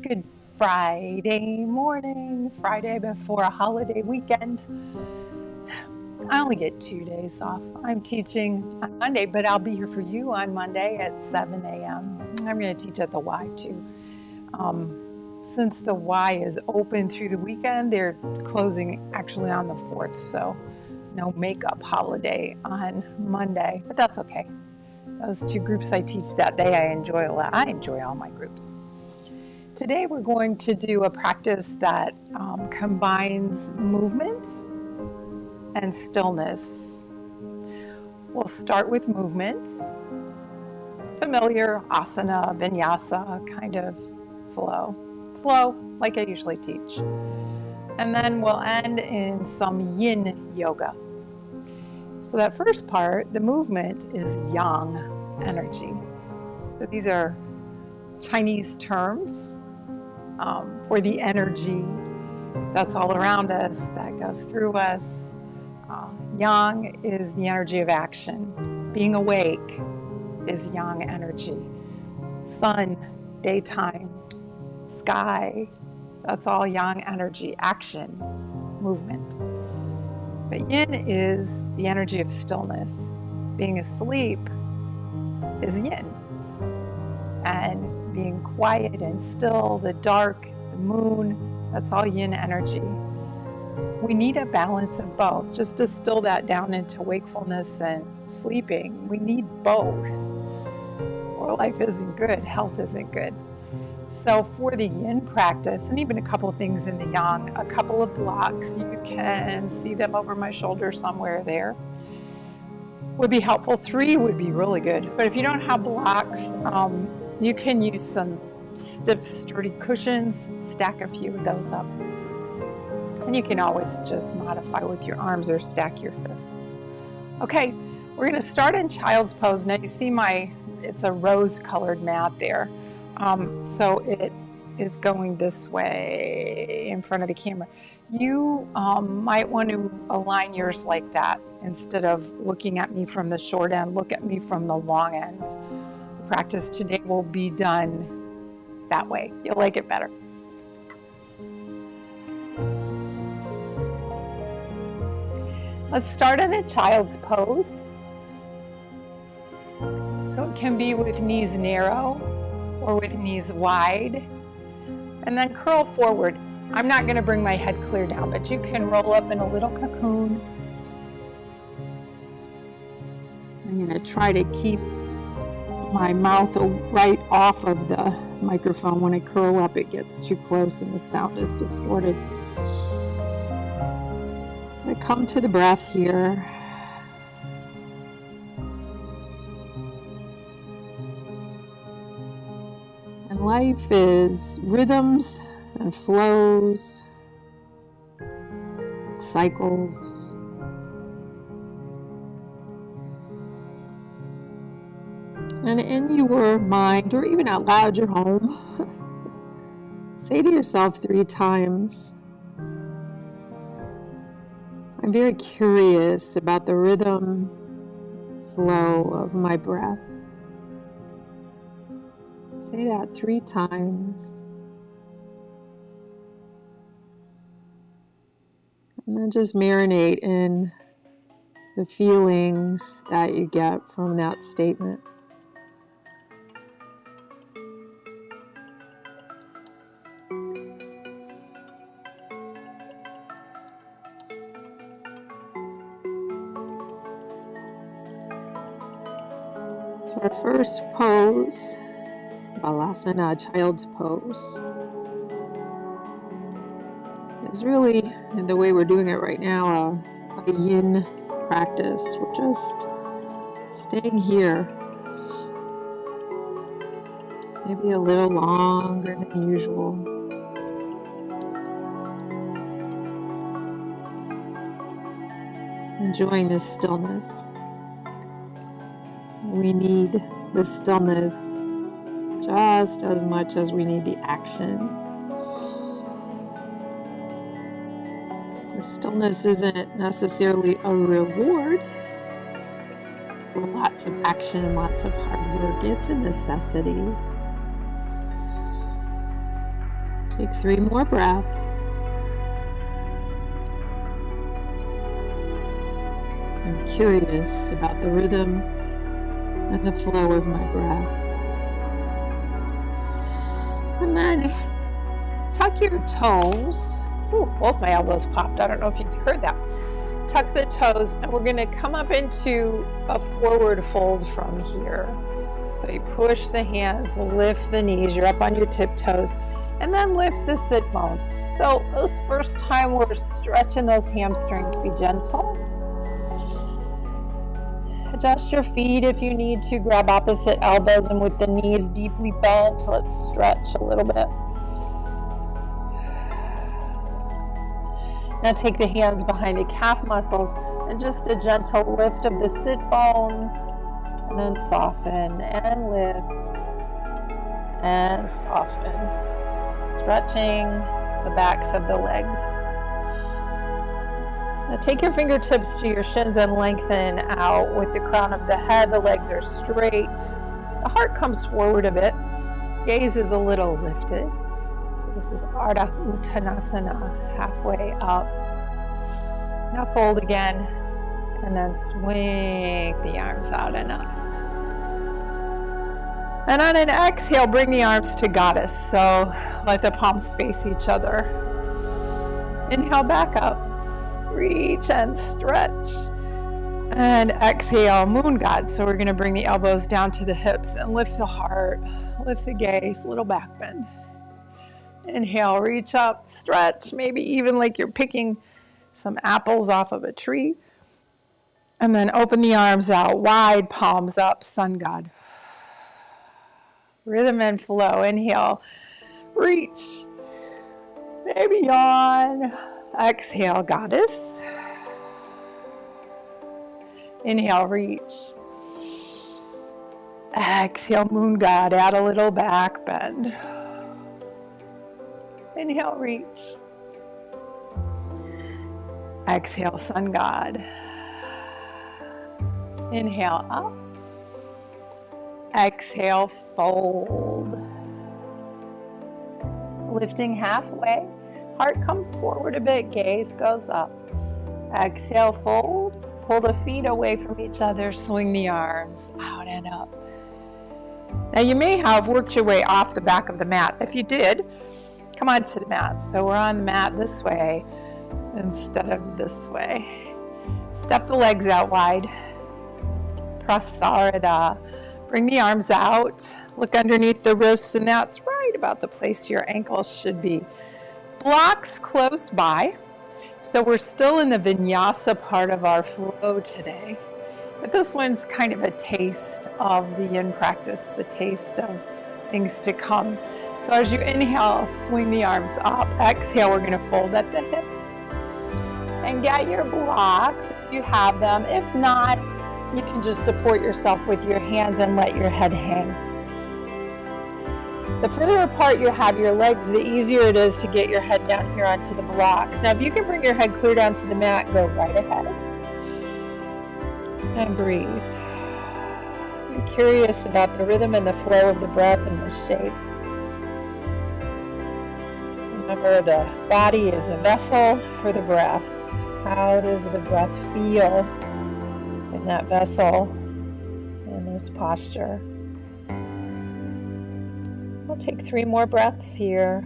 Good Friday morning, Friday before a holiday weekend. I only get 2 days off. I'm teaching on Monday, but I'll be here for you on Monday at 7 a.m. I'm going to teach at the Y too. Since the Y is open through the weekend, they're closing actually on the 4th, so no makeup holiday on Monday, but that's okay. Those 2 groups I teach that day, I enjoy a lot. I enjoy all my groups. Today we're going to do a practice that combines movement and stillness. We'll start with movement, familiar asana, vinyasa kind of flow, slow like I usually teach. And then we'll end in some yin yoga. So that first part, the movement, is yang energy. So these are Chinese terms for the energy that's all around us, that goes through us. Yang is the energy of action. Being awake is yang energy. Sun, daytime, sky, that's all yang energy, action, movement. But yin is the energy of stillness. Being asleep is yin. And being quiet and still, the dark, the moon, that's all yin energy. We need a balance of both. Just to distill that down into wakefulness and sleeping, we need both. Or life isn't good, health isn't good. So for the yin practice, and even a couple of things in the yang, a couple of blocks, you can see them over my shoulder somewhere there, would be helpful. 3 would be really good. But if you don't have blocks, you can use some stiff, sturdy cushions, stack a few of those up. And you can always just modify with your arms or stack your fists. Okay, we're going to start in child's pose. Now you see it's a rose-colored mat there. So it is going this way in front of the camera. You might want to align yours like that. Instead of looking at me from the short end, look at me from the long end. The practice today will be done that way. You'll like it better. Let's start in a child's pose. So it can be with knees narrow or with knees wide. And then curl forward. I'm not going to bring my head clear down, but you can roll up in a little cocoon. I'm going to try to keep my mouth right off of the microphone. When I curl up, it gets too close and the sound is distorted. I come to the breath here. And life is rhythms and flows, cycles. And in your mind, or even out loud, your home, say to yourself 3 times, I'm very curious about the rhythm, flow of my breath. Say that 3 times. And then just marinate in the feelings that you get from that statement. So our first pose, Balasana, child's pose, is really, and the way we're doing it right now, a yin practice. We're just staying here, maybe a little longer than usual. Enjoying this stillness. We need the stillness just as much as we need the action. The stillness isn't necessarily a reward for lots of action, lots of hard work. It's a necessity. Take 3 more breaths. I'm curious about the rhythm and the flow of my breath. And then tuck your toes. Ooh, both my elbows popped. I don't know if you heard that. Tuck the toes, and we're going to come up into a forward fold from here. So you push the hands, lift the knees, you're up on your tiptoes, and then lift the sit bones. So this first time we're stretching those hamstrings, be gentle. Adjust your feet if you need to, grab opposite elbows, and with the knees deeply bent, let's stretch a little bit. Now take the hands behind the calf muscles and just a gentle lift of the sit bones, and then soften and lift and soften, stretching the backs of the legs. Now take your fingertips to your shins and lengthen out with the crown of the head. The legs are straight. The heart comes forward a bit. Gaze is a little lifted. So this is Vadakonasana, halfway up. Now fold again, and then swing the arms out and up. And on an exhale, bring the arms to goddess. So let the palms face each other. Inhale back up. Reach and stretch. And exhale, moon god. So we're going to bring the elbows down to the hips and lift the heart, lift the gaze, little back bend. Inhale, reach up, stretch, maybe even like you're picking some apples off of a tree. And then open the arms out wide, palms up, sun god. Rhythm and flow. Inhale, reach, maybe yawn. Exhale, goddess. Inhale, reach. Exhale, moon god. Add a little back bend. Inhale, reach. Exhale, sun god. Inhale, up. Exhale, fold. Lifting halfway. Heart comes forward a bit, gaze goes up. Exhale, fold. Pull the feet away from each other, swing the arms out and up. Now you may have worked your way off the back of the mat. If you did, come on to the mat. So we're on the mat this way instead of this way. Step the legs out wide. Prasarada. Bring the arms out. Look underneath the wrists, and that's right about the place your ankles should be. Blocks close by. So we're still in the vinyasa part of our flow today. But this one's kind of a taste of the yin practice, the taste of things to come. So as you inhale, swing the arms up. Exhale, we're going to fold at the hips. And get your blocks if you have them. If not, you can just support yourself with your hands and let your head hang. The further apart you have your legs, the easier it is to get your head down here onto the blocks. Now, if you can bring your head clear down to the mat, go right ahead. And breathe. Be curious about the rhythm and the flow of the breath and the shape. Remember, the body is a vessel for the breath. How does the breath feel in that vessel, in this posture? We'll take 3 more breaths here.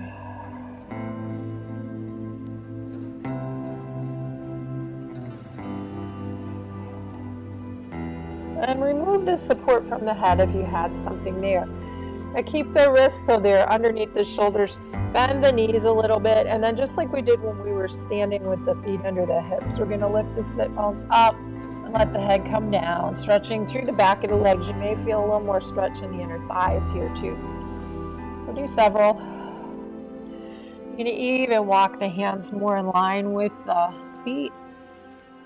And remove the support from the head if you had something there. Now keep the wrists so they're underneath the shoulders. Bend the knees a little bit, and then just like we did when we were standing with the feet under the hips, we're going to lift the sit bones up and let the head come down, stretching through the back of the legs. You may feel a little more stretch in the inner thighs here too. We'll do several. You're going to even walk the hands more in line with the feet.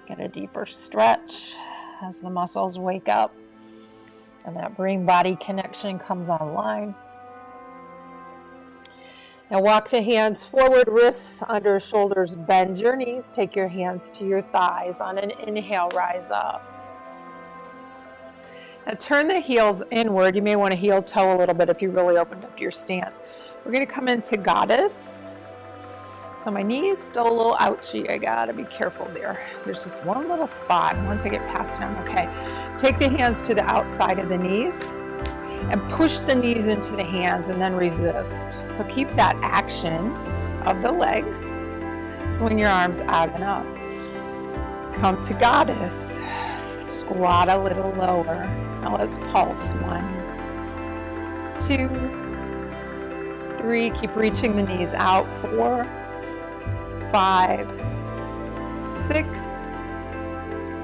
Get a deeper stretch as the muscles wake up and that brain-body connection comes online. Now walk the hands forward, wrists under shoulders, bend your knees, take your hands to your thighs. On an inhale, rise up. Now turn the heels inward. You may want to heel toe a little bit if you really opened up your stance. We're going to come into Goddess. So my knees still a little ouchy. I gotta be careful there. There's just one little spot. Once I get past it, I'm okay. Take the hands to the outside of the knees and push the knees into the hands and then resist. So keep that action of the legs. Swing your arms out and up. Come to Goddess. Squat a little lower. Now let's pulse. 1, 2, 3. Keep reaching the knees out. 4, 5, 6,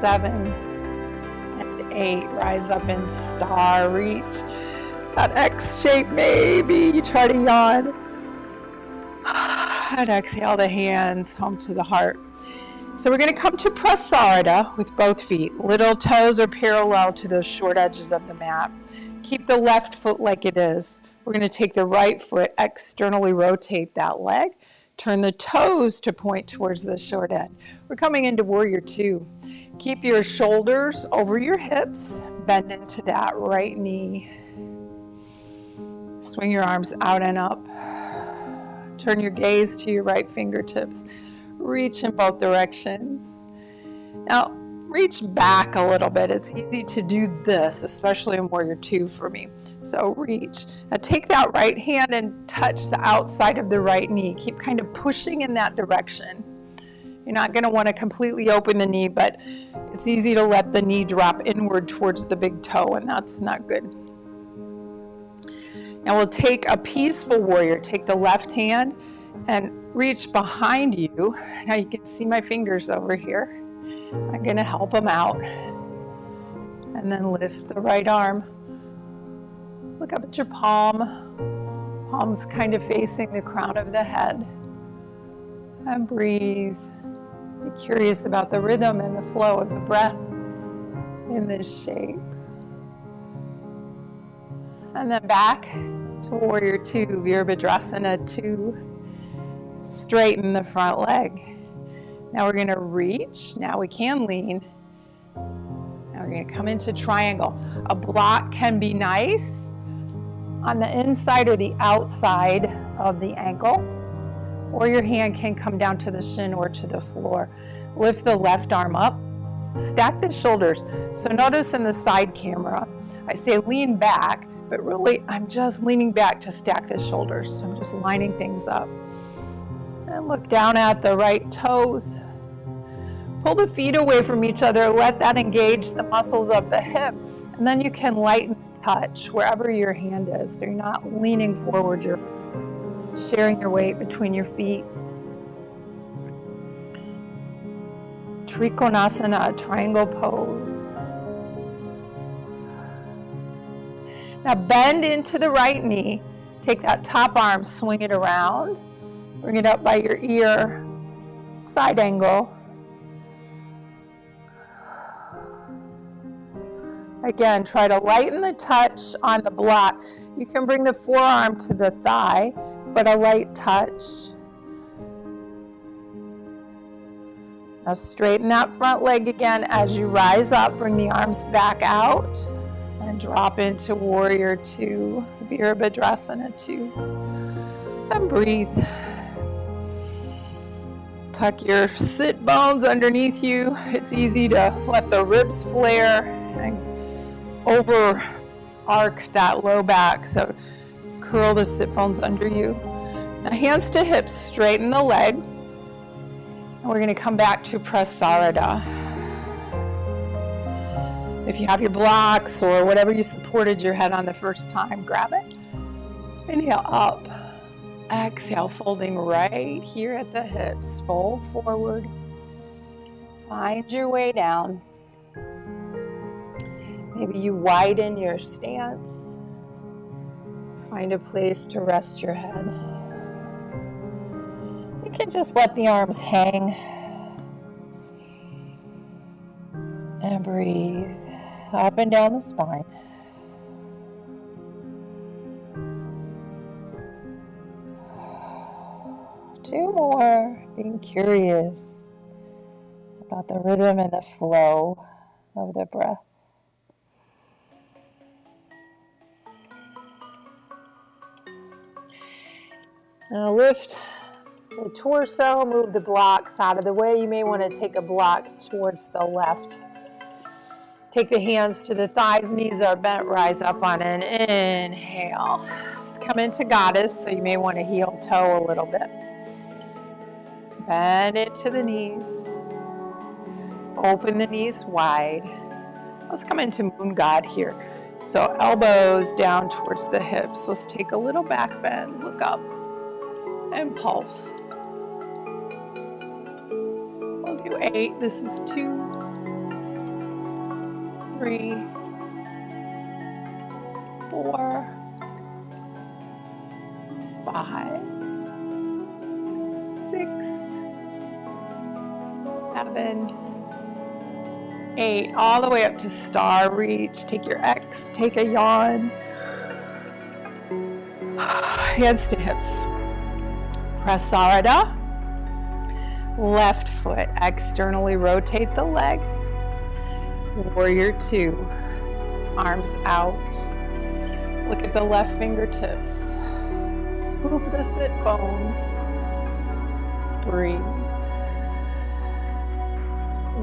7, and 8. Rise up in star. Reach that X shape maybe. You try to yawn. And exhale the hands home to the heart. So we're going to come to Prasarada with both feet. Little toes are parallel to those short edges of the mat. Keep the left foot like it is. We're going to take the right foot, externally rotate that leg. Turn the toes to point towards the short end. We're coming into Warrior Two. Keep your shoulders over your hips. Bend into that right knee. Swing your arms out and up. Turn your gaze to your right fingertips. Reach in both directions. Now, reach back a little bit. It's easy to do this, especially in Warrior Two for me. So reach. Now take that right hand and touch the outside of the right knee. Keep kind of pushing in that direction. You're not going to want to completely open the knee, but it's easy to let the knee drop inward towards the big toe, and that's not good. Now we'll take a peaceful warrior. Take the left hand and reach behind you. Now you can see my fingers over here. I'm going to help them out. And then lift the right arm. Look up at your palm. Palm's kind of facing the crown of the head. And breathe. Be curious about the rhythm and the flow of the breath in this shape. And then back to Warrior Two, Virabhadrasana 2. Straighten the front leg. Now we're going to reach. Now we can lean. Now we're going to come into triangle. A block can be nice on the inside or the outside of the ankle, or your hand can come down to the shin or to the floor. Lift the left arm up. Stack the shoulders. So notice in the side camera, I say lean back, but really I'm just leaning back to stack the shoulders. So I'm just lining things up. And look down at the right toes. Pull the feet away from each other. Let that engage the muscles of the hip. And then you can lighten touch wherever your hand is. So you're not leaning forward. You're sharing your weight between your feet. Trikonasana, triangle pose. Now bend into the right knee. Take that top arm, swing it around. Bring it up by your ear, side angle. Again, try to lighten the touch on the block. You can bring the forearm to the thigh, but a light touch. Now straighten that front leg again as you rise up. Bring the arms back out and drop into Warrior Two, Virabhadrasana 2. And breathe. Tuck your sit bones underneath you. It's easy to let the ribs flare and over arc that low back. So curl the sit bones under you. Now hands to hips, straighten the leg. And we're going to come back to Prasarada. If you have your blocks or whatever you supported your head on the first time, grab it. Inhale up. Exhale, folding right here at the hips. Fold forward. Find your way down. Maybe you widen your stance. Find a place to rest your head. You can just let the arms hang. And breathe up and down the spine. Two more, being curious about the rhythm and the flow of the breath. Now lift the torso, move the blocks out of the way. You may want to take a block towards the left. Take the hands to the thighs, knees are bent, rise up on an inhale. Let's come into goddess, so you may want to heel toe a little bit. Bend it to the knees. Open the knees wide. Let's come into moon god here. So elbows down towards the hips. Let's take a little back bend, look up, and pulse. We'll do 8. This is 2, 3, 4, 5, 6, 7, 8, all the way up to star reach. Take your X, take a yawn. Hands to hips. Prasarada. Left foot, externally rotate the leg. Warrior 2, arms out. Look at the left fingertips. Scoop the sit bones. Breathe.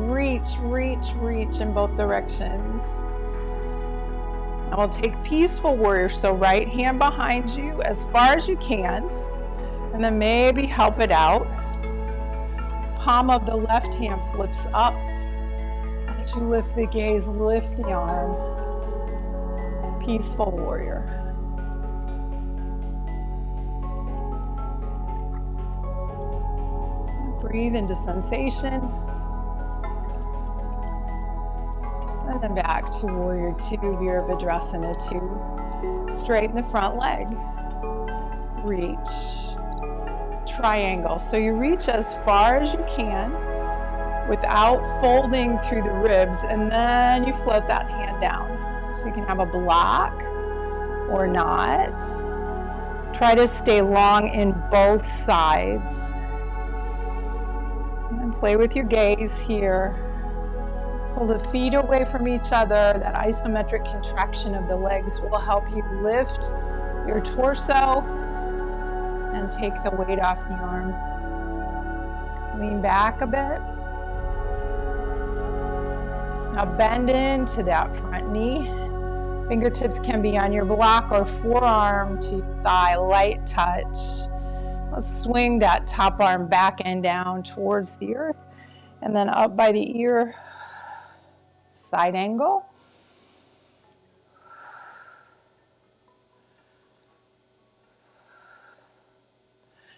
Reach, reach, reach in both directions. Now we'll take peaceful warrior, so right hand behind you as far as you can, and then maybe help it out. Palm of the left hand flips up. As you lift the gaze, lift the arm. Peaceful warrior. Breathe into sensation. And then back to warrior 2, Virabhadrasana 2. Straighten the front leg. Reach. Triangle. So you reach as far as you can without folding through the ribs, and then you float that hand down. So you can have a block or not. Try to stay long in both sides. And then play with your gaze here. Pull the feet away from each other. That isometric contraction of the legs will help you lift your torso and take the weight off the arm. Lean back a bit. Now bend into that front knee. Fingertips can be on your block or forearm to your thigh, light touch. Let's swing that top arm back and down towards the earth, and then up by the ear, side angle.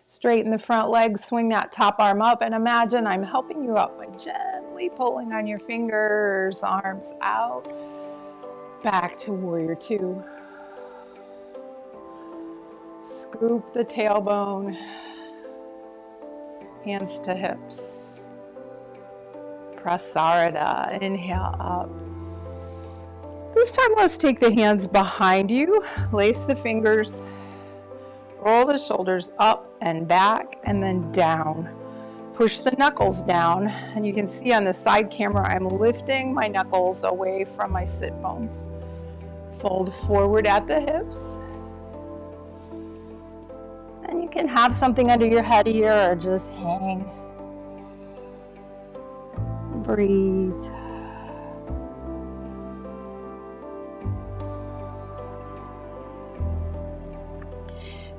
Straighten the front leg, swing that top arm up, and imagine I'm helping you up by gently pulling on your fingers, arms out, back to warrior 2. Scoop the tailbone, hands to hips. Prasarada, inhale up. This time let's take the hands behind you, lace the fingers, roll the shoulders up and back and then down. Push the knuckles down, and you can see on the side camera I'm lifting my knuckles away from my sit bones. Fold forward at the hips. And you can have something under your head here or just hang. Breathe.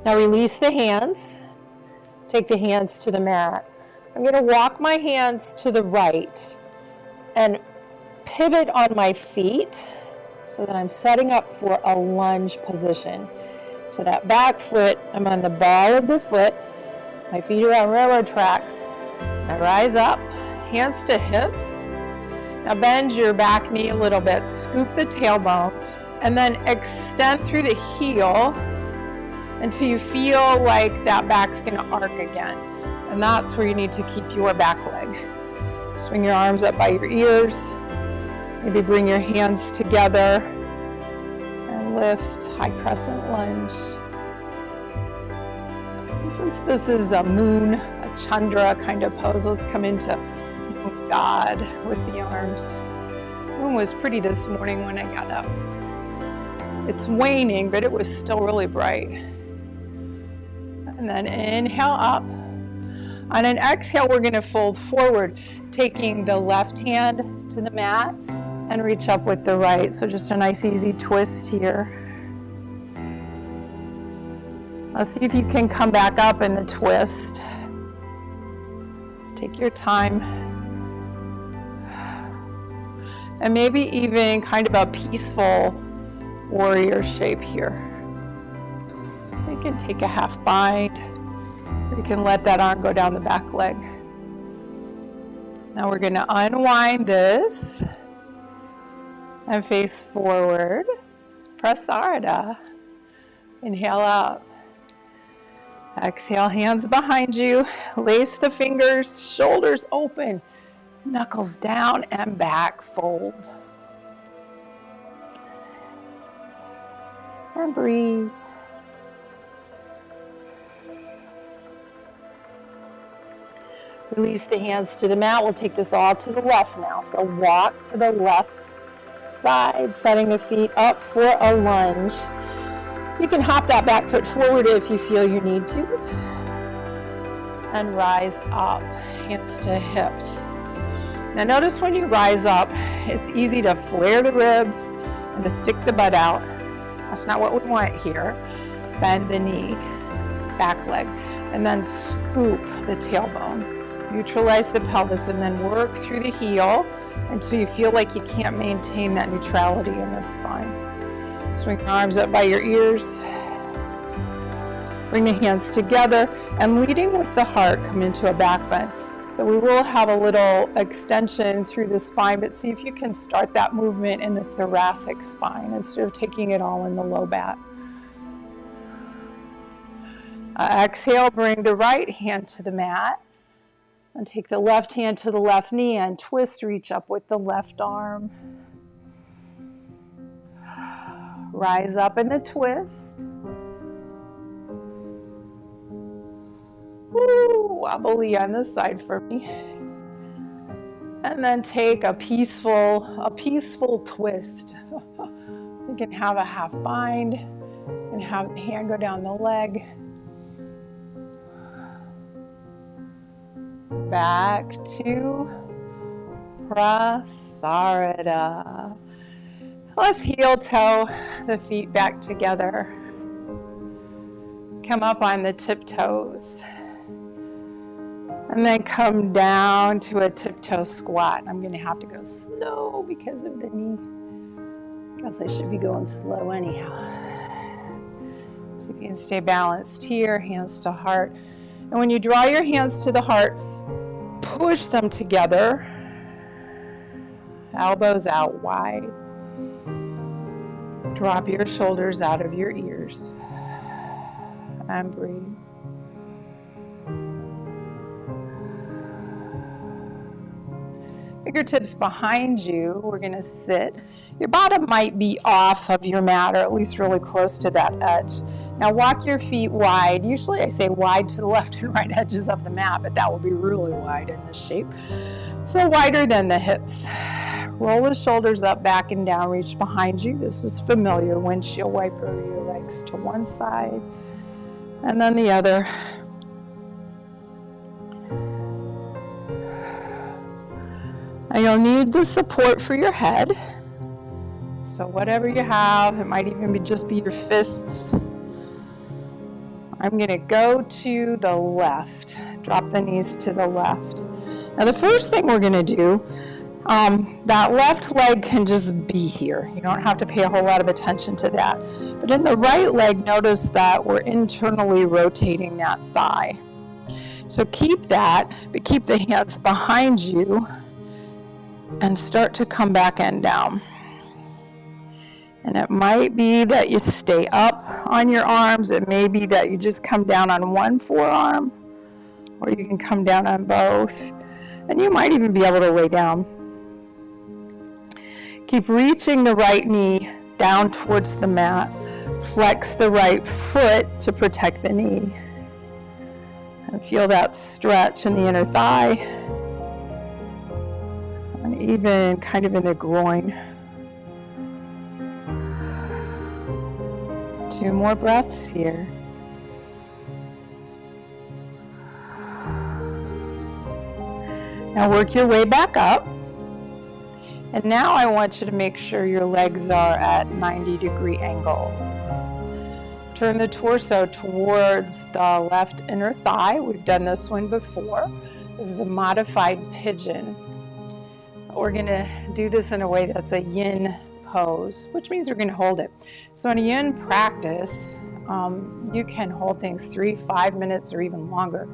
Now release the hands. Take the hands to the mat. I'm going to walk my hands to the right and pivot on my feet so that I'm setting up for a lunge position. So that back foot, I'm on the ball of the foot. My feet are on railroad tracks. I rise up, hands to hips. Now bend your back knee a little bit, scoop the tailbone, and then extend through the heel until you feel like that back's going to arc again. And that's where you need to keep your back leg. Swing your arms up by your ears. Maybe bring your hands together and lift, high crescent lunge. And since this is a moon, a chandra kind of pose, let's come into moon god with the arms. Moon was pretty this morning when I got up. It's waning, but it was still really bright. And then inhale up. On an exhale, we're going to fold forward, taking the left hand to the mat and reach up with the right. So just a nice easy twist here. Let's see if you can come back up in the twist. Take your time. And maybe even kind of a peaceful warrior shape here. You can take a half bind. You can let that arm go down the back leg. Now we're going to unwind this and face forward. Prasarada. Inhale up. Exhale, hands behind you. Lace the fingers, shoulders open, knuckles down and back, fold. And breathe. Release the hands to the mat. We'll take this all to the left now. So walk to the left side, setting the feet up for a lunge. You can hop that back foot forward if you feel you need to. And rise up, hands to hips. Now notice when you rise up, it's easy to flare the ribs and to stick the butt out. That's not what we want here. Bend the knee, back leg, and then scoop the tailbone. Neutralize the pelvis and then work through the heel until you feel like you can't maintain that neutrality in the spine. Swing the arms up by your ears. Bring the hands together and leading with the heart, come into a back bend. So we will have a little extension through the spine, but see if you can start that movement in the thoracic spine instead of taking it all in the low back. Exhale, bring the right hand to the mat. And take the left hand to the left knee and twist, reach up with the left arm. Rise up in the twist. Woo, wobbly on this side for me. And then take a peaceful twist. You can have a half bind and have the hand go down the leg. Back to Prasarada. Let's heel toe the feet back together. Come up on the tiptoes. And then come down to a tiptoe squat. I'm going to have to go slow because of the knee. Guess I should be going slow anyhow. So you can stay balanced here, hands to heart. And when you draw your hands to the heart, push them together, elbows out wide. Drop your shoulders out of your ears and breathe. Fingertips behind you, we're going to sit. Your bottom might be off of your mat or at least really close to that edge. Now walk your feet wide. Usually I say wide to the left and right edges of the mat, but that will be really wide in this shape. So wider than the hips. Roll the shoulders up, back and down, reach behind you. This is familiar. Windshield wiper your legs to one side and then the other. Now you'll need the support for your head. So whatever you have, it might even just be your fists. I'm going to go to the left. Drop the knees to the left. Now the first thing we're going to do, that left leg can just be here. You don't have to pay a whole lot of attention to that. But in the right leg, notice that we're internally rotating that thigh. So keep that, but keep the hands behind you and start to come back and down. And it might be that you stay up on your arms. It may be that you just come down on one forearm, or you can come down on both. And you might even be able to lay down. Keep reaching the right knee down towards the mat. Flex the right foot to protect the knee. And feel that stretch in the inner thigh. And even kind of in the groin. 2 more breaths here. Now work your way back up. And now I want you to make sure your legs are at 90-degree angles. Turn the torso towards the left inner thigh. We've done this one before. This is a modified pigeon. We're going to do this in a way that's a yin pose, which means we're going to hold it. So in a yin practice, you can hold things 3, 5 minutes, or even longer.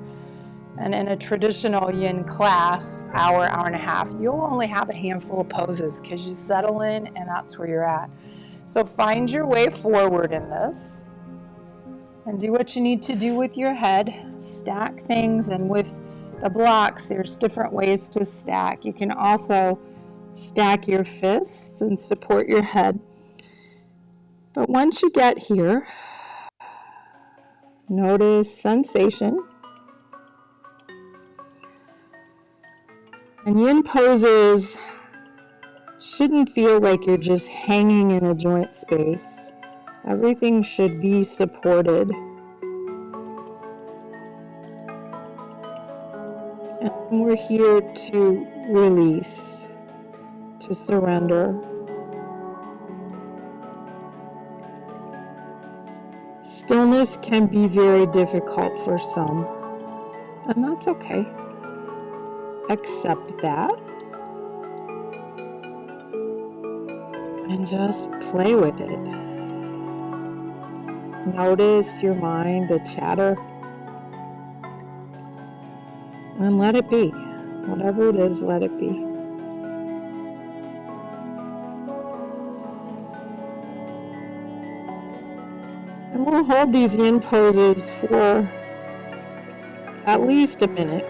And in a traditional yin class, hour and a half, you'll only have a handful of poses because you settle in and that's where you're at. So find your way forward in this and do what you need to do with your head. Stack things, and with the blocks, there's different ways to stack. You can also stack your fists and support your head. But once you get here, notice sensation. And yin poses shouldn't feel like you're just hanging in a joint space. Everything should be supported. And we're here to release, to surrender. Stillness can be very difficult for some, and that's okay. Accept that and just play with it. Notice your mind, the chatter, and let it be. Whatever it is, let it be. And we'll hold these yin poses for at least a minute.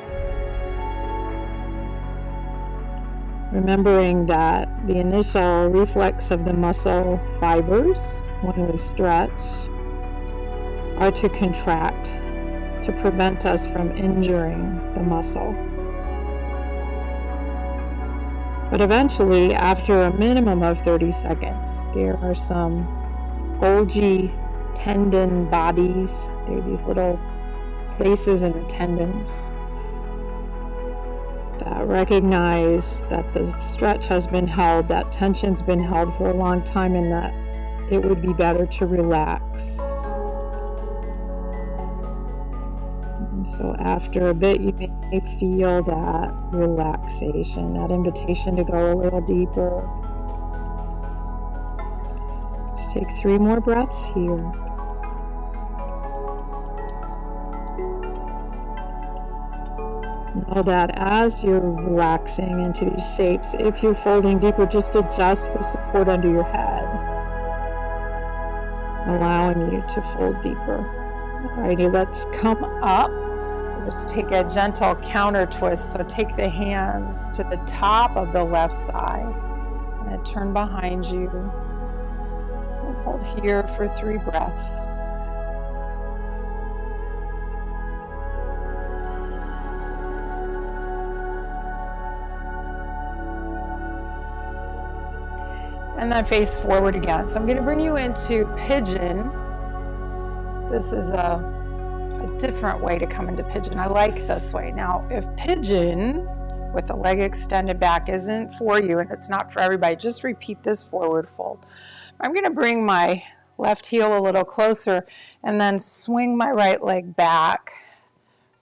Remembering that the initial reflex of the muscle fibers when we stretch are to contract, to prevent us from injuring the muscle. But eventually, after a minimum of 30 seconds, there are some Golgi tendon bodies. They're these little places in the tendons that recognize that the stretch has been held, that tension's been held for a long time, and that it would be better to relax. And so after a bit, you may feel that relaxation, that invitation to go a little deeper. Let's take 3 more breaths here. Know that as you're relaxing into these shapes, if you're folding deeper, just adjust the support under your head, allowing you to fold deeper. Alrighty, let's come up. Just take a gentle counter twist. So take the hands to the top of the left thigh and turn behind you. And hold here for 3 breaths. And then face forward again. So I'm going to bring you into Pigeon. This is a different way to come into Pigeon. I like this way. Now, if Pigeon with the leg extended back isn't for you, and it's not for everybody, just repeat this forward fold. I'm going to bring my left heel a little closer and then swing my right leg back,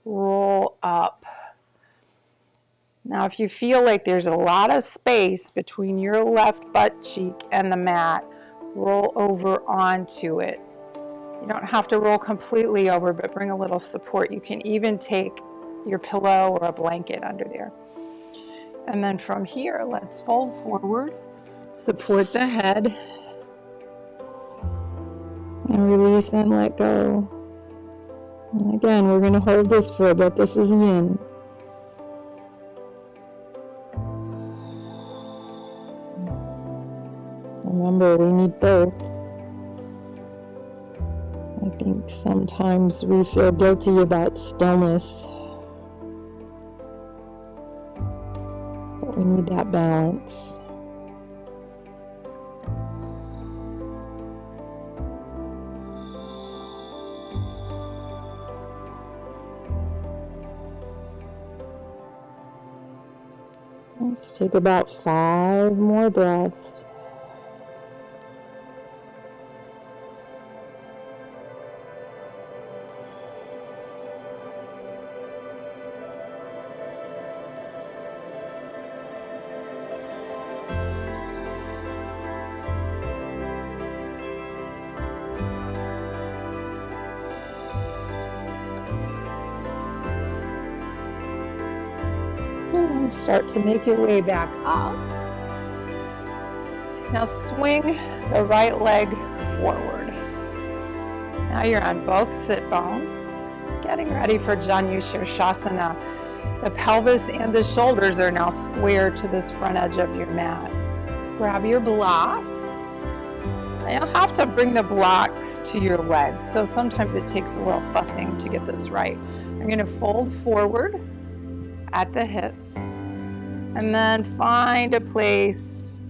roll up. Now, if you feel like there's a lot of space between your left butt cheek and the mat, roll over onto it. You don't have to roll completely over, but bring a little support. You can even take your pillow or a blanket under there. And then from here, let's fold forward, support the head, and release and let go. And again, we're going to hold this for a bit. This is yin. Remember, we need both. I think sometimes we feel guilty about stillness, but we need that balance. Let's take about 5 more breaths. And start to make your way back up. Now swing the right leg forward. Now you're on both sit bones, getting ready for Janu Shavasana. The pelvis and the shoulders are now square to this front edge of your mat. Grab your blocks. And you'll have to bring the blocks to your legs, so sometimes it takes a little fussing to get this right. I'm going to fold forward at the hips, and then find a place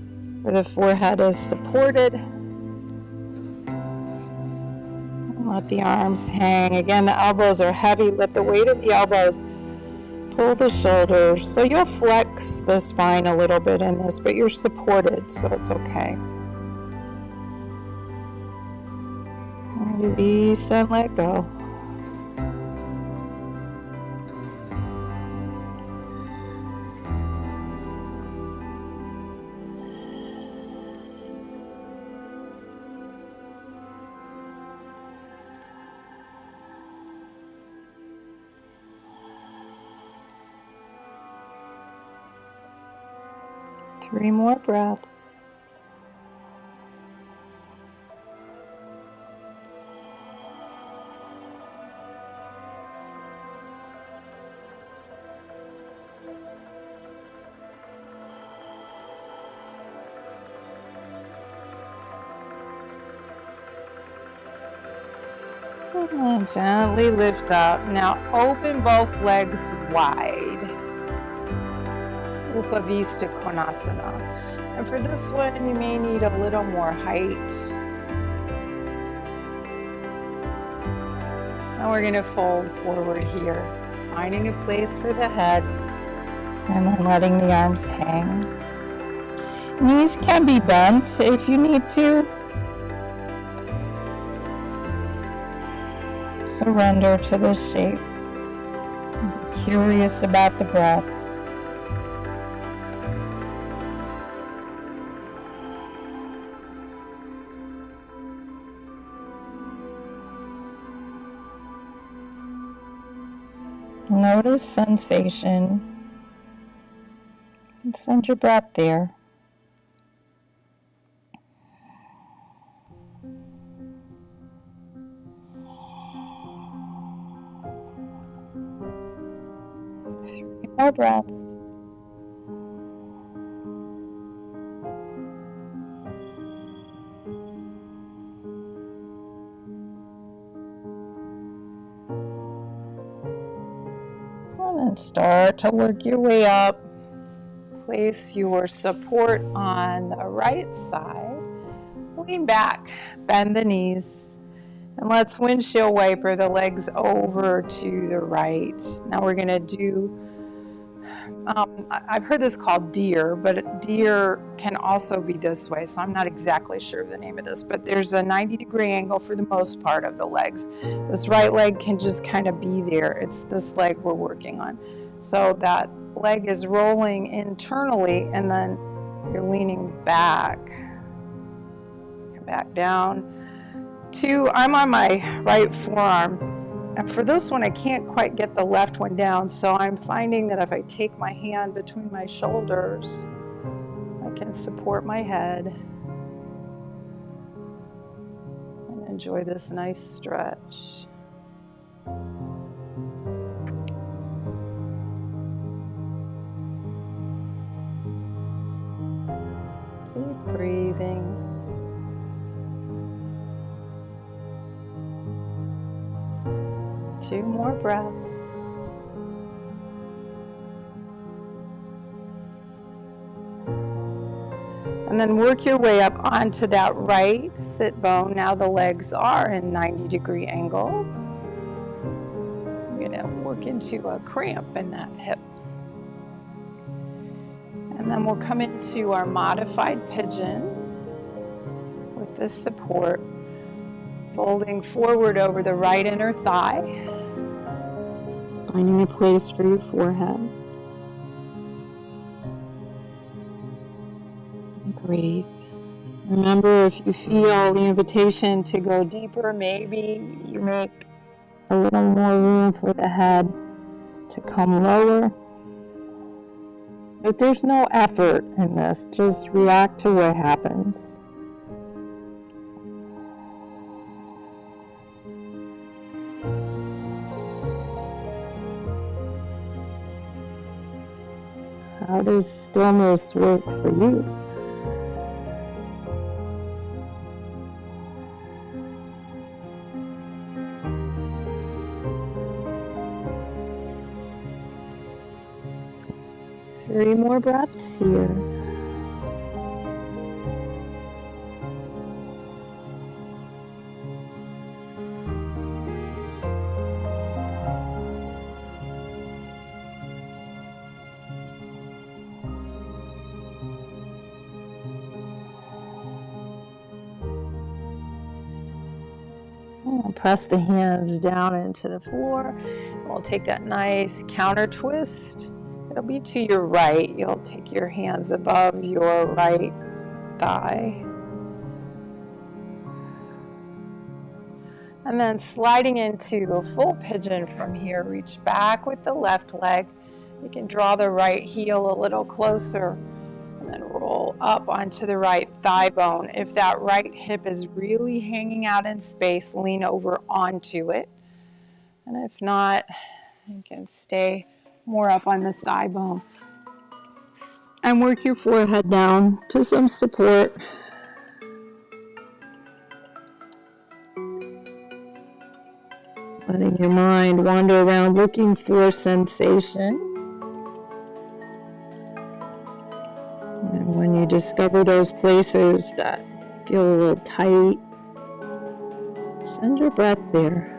where the forehead is supported. And let the arms hang. Again, the elbows are heavy. Let the weight of the elbows pull the shoulders. So you'll flex the spine a little bit in this, but you're supported, so it's okay. And release and let go. Three more breaths. And gently lift up. Now open both legs wide. Vadakonasana. And for this one, you may need a little more height. Now we're going to fold forward here, finding a place for the head, and then letting the arms hang. Knees can be bent if you need to. Surrender to this shape. Be curious about the breath. Notice sensation and send your breath there. Three more breaths. And then start to work your way up. Place your support on the right side. Lean back, bend the knees, and let's windshield wiper the legs over to the right. Now we're going to do, I've heard this called deer, but deer can also be this way, so I'm not exactly sure of the name of this, but there's a 90-degree angle for the most part of the legs. This right leg can just kind of be there. It's this leg we're working on. So that leg is rolling internally, and then you're leaning back. Come back down. I'm on my right forearm. And for this one, I can't quite get the left one down, so I'm finding that if I take my hand between my shoulders, I can support my head and enjoy this nice stretch. Keep breathing. Two more breaths. And then work your way up onto that right sit bone. Now the legs are in 90-degree angles. You're going to work into a cramp in that hip. And then we'll come into our modified pigeon with this support, folding forward over the right inner thigh, finding a place for your forehead. And breathe. Remember, if you feel the invitation to go deeper, maybe you make a little more room for the head to come lower. But there's no effort in this, just react to what happens. How does stillness work for you? Three more breaths here. We'll press the hands down into the floor. We'll take that nice counter twist. It'll be to your right. You'll take your hands above your right thigh. And then sliding into the full pigeon from here, reach back with the left leg. You can draw the right heel a little closer and then roll up onto the right thigh bone. If that right hip is really hanging out in space, lean over onto it. And if not, you can stay more up on the thigh bone. And work your forehead down to some support. Letting your mind wander around looking for sensation. And when you discover those places that feel a little tight, send your breath there.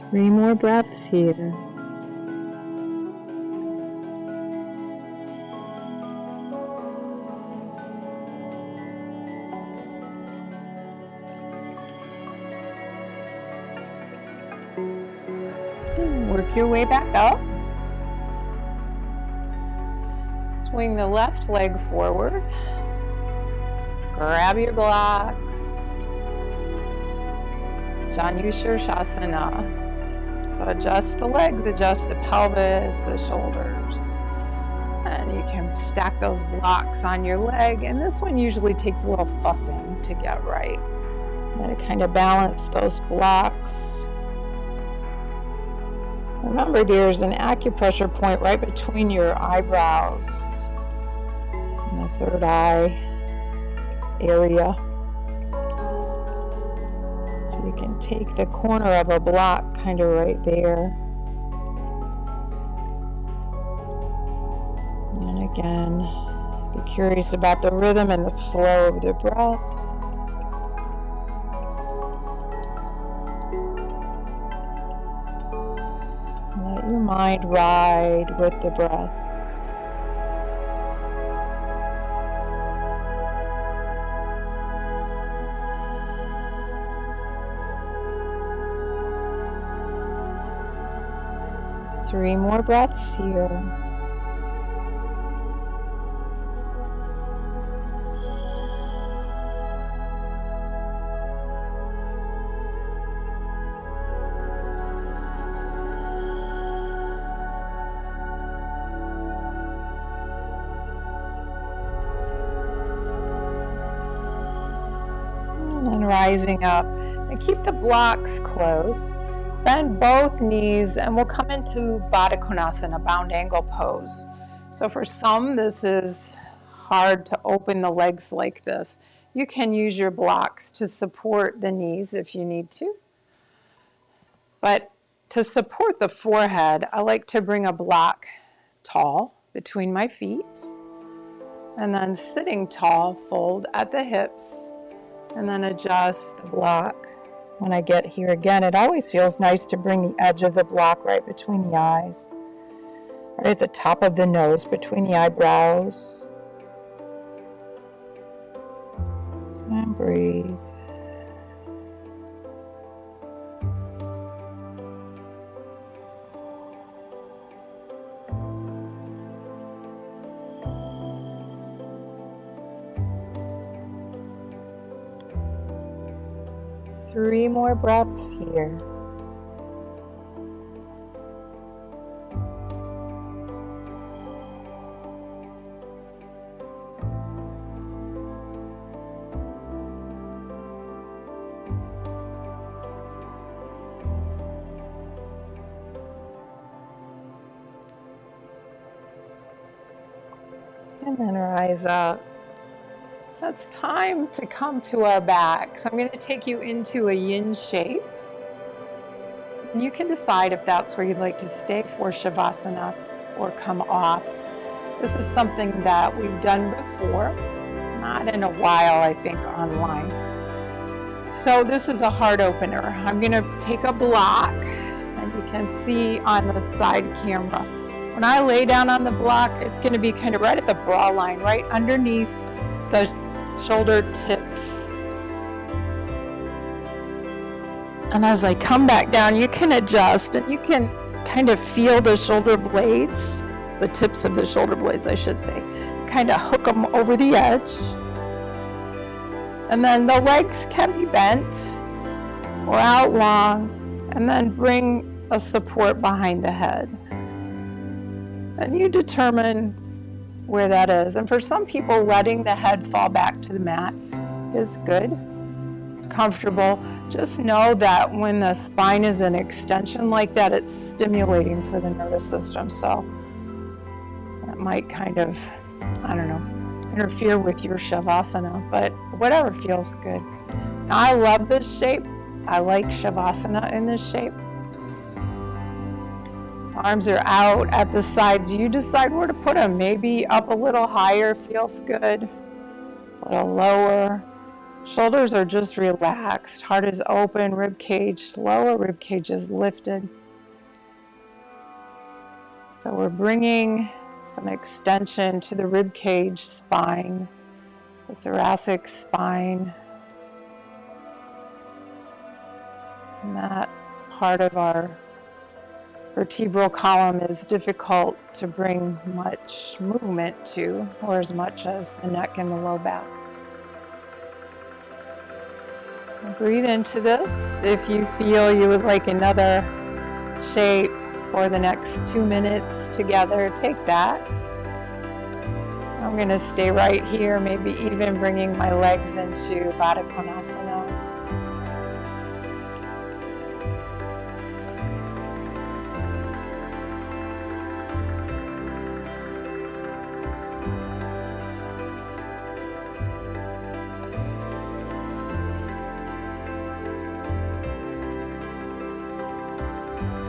Three more breaths here. Work your way back up. Swing the left leg forward. Grab your blocks. Shavasana. So adjust the legs, adjust the pelvis, the shoulders. And you can stack those blocks on your leg. And this one usually takes a little fussing to get right. You gotta kind of balance those blocks. Remember, there's an acupressure point right between your eyebrows and the third eye area. So you can take the corner of a block kind of right there. And again, be curious about the rhythm and the flow of the breath. Let your mind ride with the breath. Three more breaths here. And then rising up. And keep the blocks close. Bend both knees and we'll come into Vadakonasana, bound angle pose. So for some, this is hard to open the legs like this. You can use your blocks to support the knees if you need to. But to support the forehead, I like to bring a block tall between my feet, and then sitting tall, fold at the hips, and then adjust the block. When I get here again, it always feels nice to bring the edge of the block right between the eyes, right at the top of the nose, between the eyebrows. And breathe. Three more breaths here. And then rise up. It's time to come to our back. So I'm going to take you into a yin shape. And you can decide if that's where you'd like to stay for Shavasana or come off. This is something that we've done before, not in a while, I think, online. So this is a heart opener. I'm going to take a block, and you can see on the side camera. When I lay down on the block, it's going to be kind of right at the bra line, right underneath the shoulder tips. And as I come back down, you can adjust and you can kind of feel the shoulder blades, the tips of the shoulder blades, I should say, kind of hook them over the edge. And then the legs can be bent or out long, and then bring a support behind the head. And you determine where that is. And for some people, letting the head fall back to the mat is good, comfortable. Just know that when the spine is in extension like that, it's stimulating for the nervous system. So that might kind of, I don't know, interfere with your Shavasana, but whatever feels good. Now, I love this shape. I like Shavasana in this shape. Arms are out at the sides. You decide where to put them. Maybe up a little higher feels good, a little lower. Shoulders are just relaxed. Heart is open, rib cage, lower rib cage is lifted. So we're bringing some extension to the rib cage spine, the thoracic spine. And that part of our vertebral column is difficult to bring much movement to, or as much as the neck and the low back. Breathe into this. If you feel you would like another shape for the next 2 minutes together, take that. I'm going to stay right here, maybe even bringing my legs into Vadakonasana.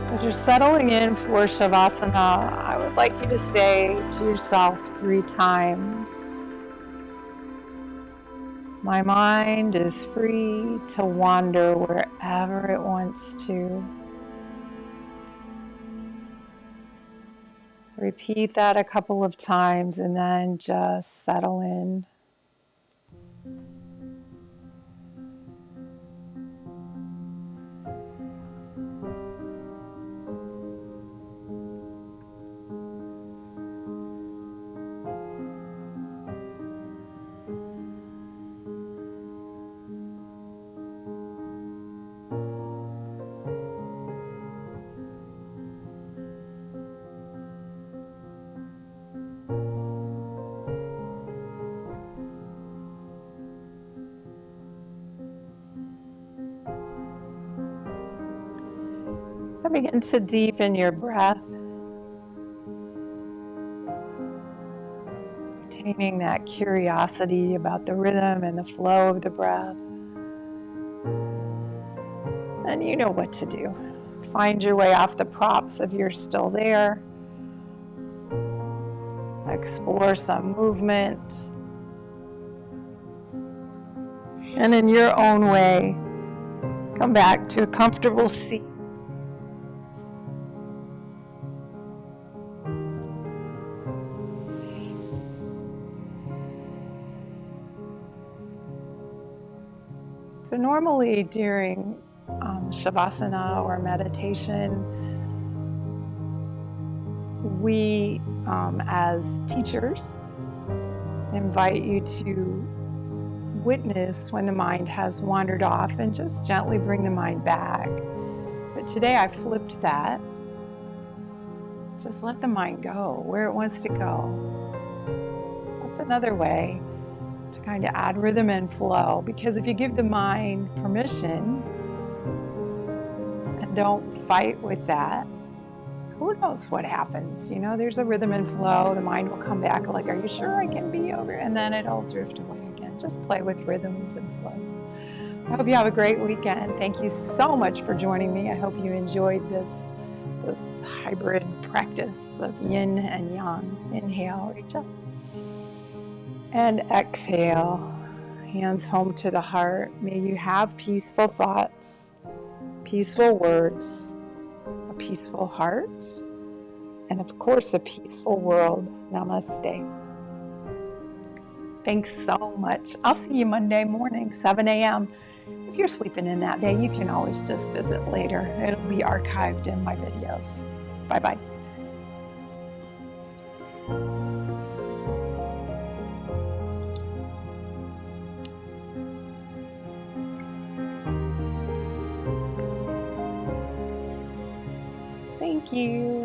As you're settling in for Shavasana, I would like you to say to yourself 3 times, my mind is free to wander wherever it wants to. Repeat that a couple of times and then just settle in. Begin to deepen your breath, retaining that curiosity about the rhythm and the flow of the breath. And you know what to do. Find your way off the props if you're still there. Explore some movement. And in your own way, come back to a comfortable seat. So normally during Shavasana or meditation, we as teachers invite you to witness when the mind has wandered off and just gently bring the mind back. But today I flipped that. Just let the mind go where it wants to go. That's another way to kind of add rhythm and flow, because if you give the mind permission and don't fight with that, who knows what happens? You know, there's a rhythm and flow. The mind will come back like, are you sure I can be over? And then it'll drift away again. Just play with rhythms and flows. I hope you have a great weekend. Thank you so much for joining me. I hope you enjoyed this hybrid practice of yin and yang. Inhale, reach up. And exhale, hands home to the heart. May you have peaceful thoughts, peaceful words, a peaceful heart, and of course a peaceful world. Namaste. Thanks so much. I'll see you Monday morning, 7 a.m. If you're sleeping in that day, you can always just visit later. It'll be archived in my videos. Bye-bye. Thank you.